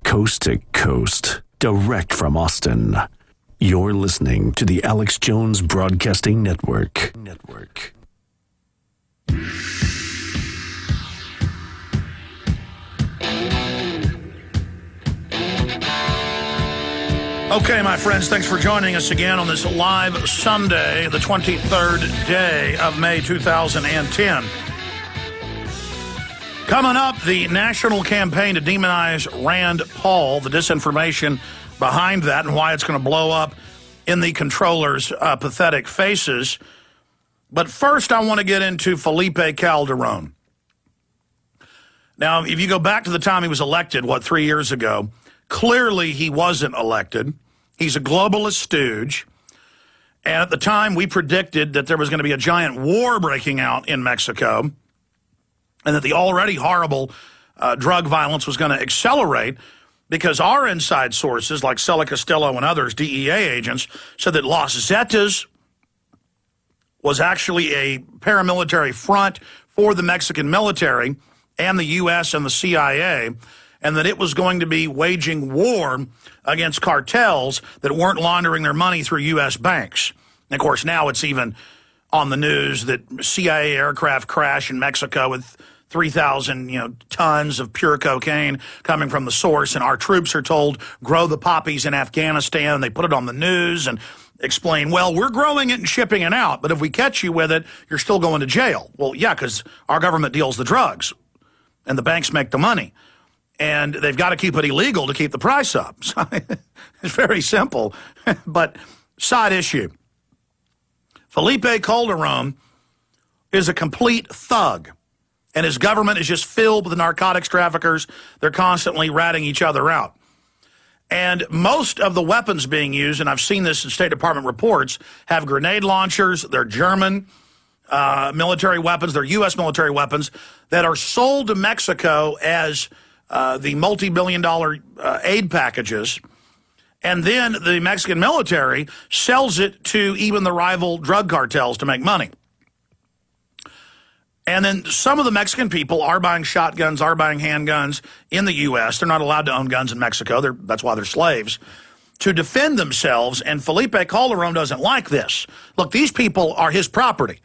coast to coast, direct from Austin. You're listening to the Alex Jones Broadcasting Network. Okay, my friends, thanks for joining us again on this live Sunday, the 23rd day of May 2010. Coming up, the national campaign to demonize Rand Paul, the disinformation behind that and why it's going to blow up in the controller's pathetic faces. But first, I want to get into Felipe Calderon. Now, if you go back to the time he was elected, 3 years ago, clearly he wasn't elected. He's a globalist stooge. And at the time, we predicted that there was going to be a giant war breaking out in Mexico and that the already horrible drug violence was going to accelerate because our inside sources, like Cela Castillo and others, DEA agents, said that Los Zetas was actually a paramilitary front for the Mexican military and the U.S. and the CIA, and that it was going to be waging war against cartels that weren't laundering their money through U.S. banks. And of course, now it's even on the news that CIA aircraft crash in Mexico with 3,000, tons of pure cocaine coming from the source, and our troops are told, grow the poppies in Afghanistan, and they put it on the news and explain, well, we're growing it and shipping it out, but if we catch you with it, you're still going to jail. Well, yeah, because our government deals the drugs, and the banks make the money, and they've got to keep it illegal to keep the price up. So it's very simple, but side issue. Felipe Calderon is a complete thug. And his government is just filled with narcotics traffickers. They're constantly ratting each other out. And most of the weapons being used, and I've seen this in State Department reports, have grenade launchers. They're German military weapons. They're U.S. military weapons that are sold to Mexico as the multi-billion-dollar aid packages. And then the Mexican military sells it to even the rival drug cartels to make money. And then some of the Mexican people are buying shotguns, are buying handguns in the U.S. They're not allowed to own guns in Mexico. That's why they're slaves, to defend themselves. And Felipe Calderon doesn't like this. Look, these people are his property.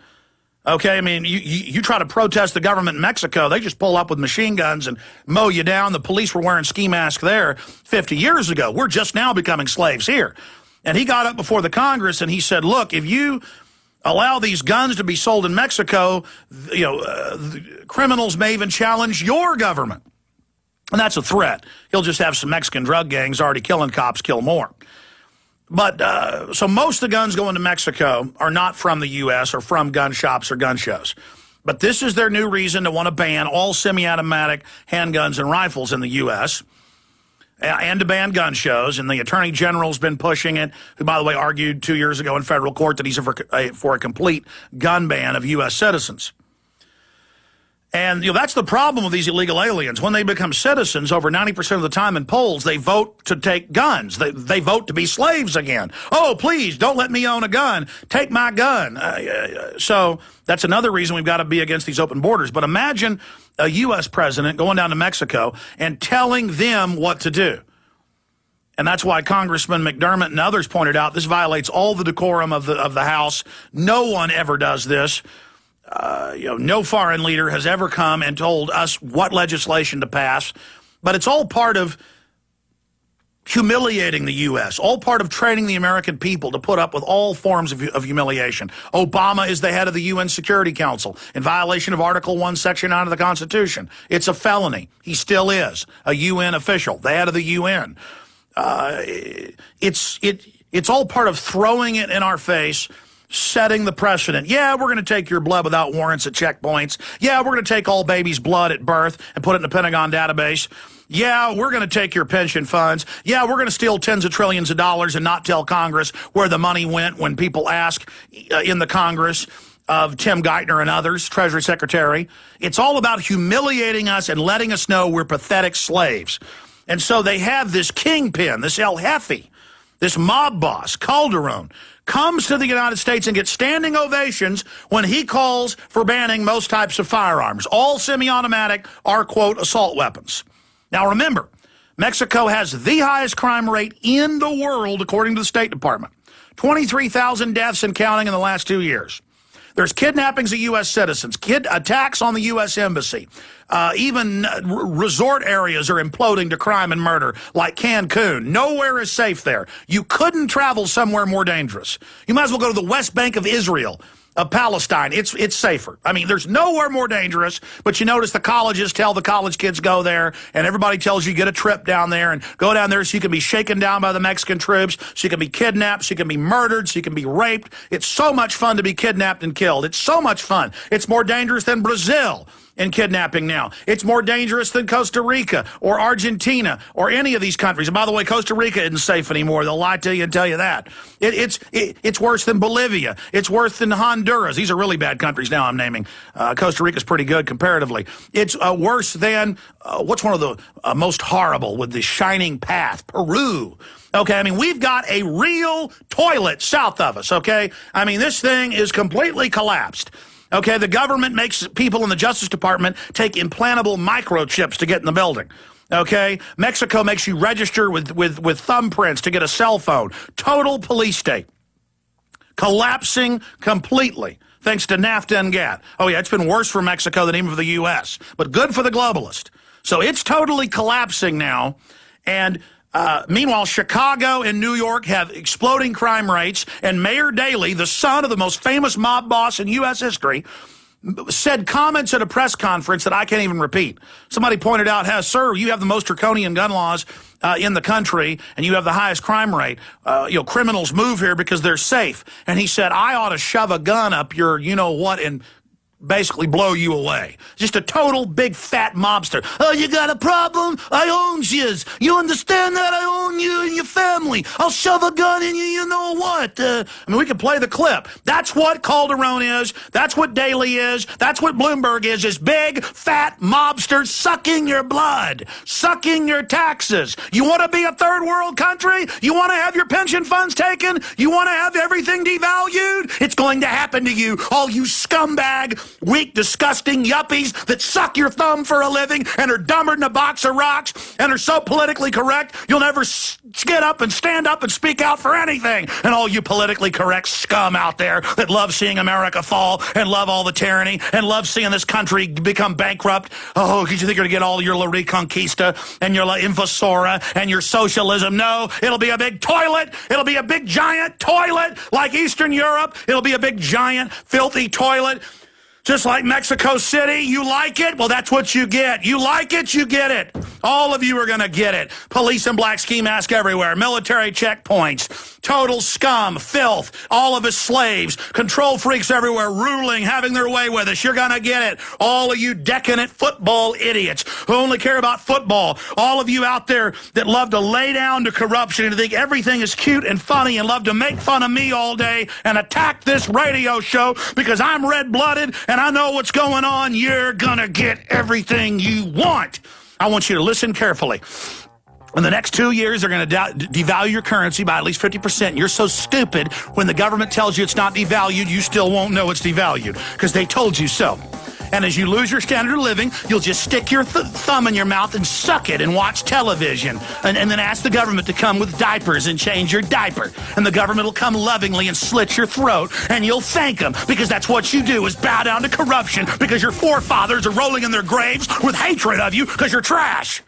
Okay, I mean, you try to protest the government in Mexico, they just pull up with machine guns and mow you down. The police were wearing ski masks there 50 years ago. We're just now becoming slaves here. And he got up before the Congress and he said, look, if you allow these guns to be sold in Mexico, criminals may even challenge your government. And that's a threat. He'll just have some Mexican drug gangs already killing cops, kill more. But so most of the guns going to Mexico are not from the U.S. or from gun shops or gun shows. But this is their new reason to want to ban all semi-automatic handguns and rifles in the U.S., and to ban gun shows, and the Attorney General's been pushing it, who, by the way, argued 2 years ago in federal court that he's for a complete gun ban of U.S. citizens. And that's the problem with these illegal aliens. When they become citizens, over 90% of the time in polls, they vote to take guns. They vote to be slaves again. Oh, please, don't let me own a gun. Take my gun. So that's another reason we've got to be against these open borders. But imagine a U.S. president going down to Mexico and telling them what to do. And that's why Congressman McDermott and others pointed out this violates all the decorum of the House. No one ever does this. No foreign leader has ever come and told us what legislation to pass. But it's all part of humiliating the U.S., all part of training the American people to put up with all forms of humiliation. Obama is the head of the UN Security Council in violation of Article 1, Section 9 of the Constitution. It's a felony. He still is a UN official, the head of the UN. It's all part of throwing it in our face, setting the precedent. Yeah, we're going to take your blood without warrants at checkpoints. Yeah, we're going to take all babies' blood at birth and put it in the Pentagon database. Yeah, we're going to take your pension funds. Yeah, we're going to steal tens of trillions of dollars and not tell Congress where the money went when people ask in the Congress of Tim Geithner and others, Treasury Secretary. It's all about humiliating us and letting us know we're pathetic slaves. And so they have this kingpin, this El Jefe, this mob boss, Calderon, comes to the United States and gets standing ovations when he calls for banning most types of firearms. All semi-automatic are, quote, assault weapons. Now remember, Mexico has the highest crime rate in the world, according to the State Department. 23,000 deaths and counting in the last 2 years. There's kidnappings of U.S. citizens, attacks on the U.S. Embassy. Even resort areas are imploding to crime and murder, like Cancun. Nowhere is safe there. You couldn't travel somewhere more dangerous. You might as well go to the West Bank of Israel, of Palestine. It's safer. I mean, there's nowhere more dangerous, but you notice the colleges tell the college kids go there, and everybody tells you get a trip down there and go down there so you can be shaken down by the Mexican troops, so you can be kidnapped, so you can be murdered, so you can be raped. It's so much fun to be kidnapped and killed. It's so much fun. It's more dangerous than Brazil in kidnapping now. It's more dangerous than Costa Rica or Argentina or any of these countries. And by the way, Costa Rica isn't safe anymore. They'll lie to you and tell you that. It's worse than Bolivia. It's worse than Honduras. These are really bad countries now I'm naming. Costa Rica's pretty good comparatively. It's worse than, what's one of the most horrible with the shining path? Peru. Okay, I mean, we've got a real toilet south of us, okay? I mean, this thing is completely collapsed. Okay, the government makes people in the Justice Department take implantable microchips to get in the building. Okay, Mexico makes you register with thumbprints to get a cell phone. Total police state. Collapsing completely, thanks to NAFTA and GATT. Oh yeah, it's been worse for Mexico than even for the U.S., but good for the globalist. So it's totally collapsing now, and meanwhile, Chicago and New York have exploding crime rates, and Mayor Daley, the son of the most famous mob boss in U.S. history, said comments at a press conference that I can't even repeat. Somebody pointed out, hey, sir, you have the most draconian gun laws in the country, and you have the highest crime rate. Criminals move here because they're safe. And he said, I ought to shove a gun up your you-know-what and basically blow you away. Just a total big fat mobster. Oh, you got a problem? I owns yous. You understand that? I own you and your family. I'll shove a gun in you, you know what? I mean, we can play the clip. That's what Calderon is. That's what Daley is. That's what Bloomberg is big fat mobsters sucking your blood, sucking your taxes. You want to be a third world country? You want to have your pension funds taken? You want to have everything devalued? It's going to happen to you, all you scumbag, weak, disgusting yuppies that suck your thumb for a living and are dumber than a box of rocks and are so politically correct you'll never get up and stand up and speak out for anything. And all you politically correct scum out there that love seeing America fall and love all the tyranny and love seeing this country become bankrupt. Oh, did you think you're going to get all your La Reconquista and your La Invasora and your socialism? No, it'll be a big toilet. It'll be a big giant toilet like Eastern Europe. It'll be a big giant filthy toilet. Just like Mexico City, you like it? Well, that's what you get. You like it, you get it. All of you are going to get it. Police in black ski mask everywhere. Military checkpoints. Total scum, filth. All of us slaves. Control freaks everywhere, ruling, having their way with us. You're going to get it. All of you decadent football idiots who only care about football. All of you out there that love to lay down to corruption and think everything is cute and funny and love to make fun of me all day and attack this radio show because I'm red-blooded and I know what's going on. You're going to get everything you want. I want you to listen carefully. In the next 2 years, they're going to devalue your currency by at least 50%. You're so stupid, when the government tells you it's not devalued, you still won't know it's devalued because they told you so. And as you lose your standard of living, you'll just stick your thumb in your mouth and suck it and watch television. And then ask the government to come with diapers and change your diaper. And the government will come lovingly and slit your throat. And you'll thank them because that's what you do, is bow down to corruption because your forefathers are rolling in their graves with hatred of you because you're trash.